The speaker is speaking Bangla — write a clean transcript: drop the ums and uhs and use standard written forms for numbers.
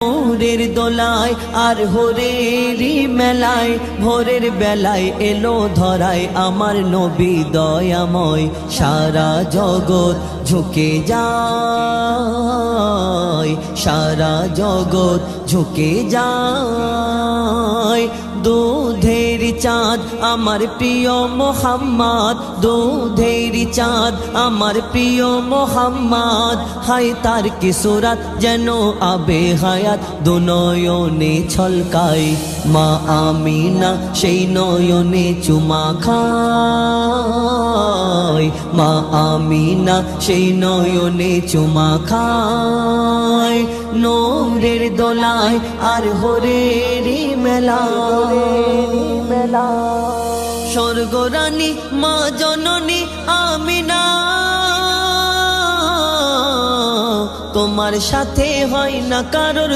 নূরের দোলায় আর হোরেরি মেলায় ভোরের বেলায় এলো ধরায় আমার নবী দয়াময়। সারা জগৎ ঝুঁকে যায়, সারা জগৎ ঝুঁকে যায়। দুধের চাঁদ আমার প্রিয় মোহাম্মদ, দুধের চাঁদ আমার প্রিয় মোহাম্মদ। হায় তার কি সুরাত যেন আবে হায়াত দুনয়নে ছলকায়। মা আমিনা সেই নয়নে চুমা খায়, মা আমিনা সেই নয়নে চুমা খায়। নূরের দোলায় আর হোরেরি মেলায় স্বর্গরানী মা জননী আমিনা, তোমার সাথে হয় না কারোর।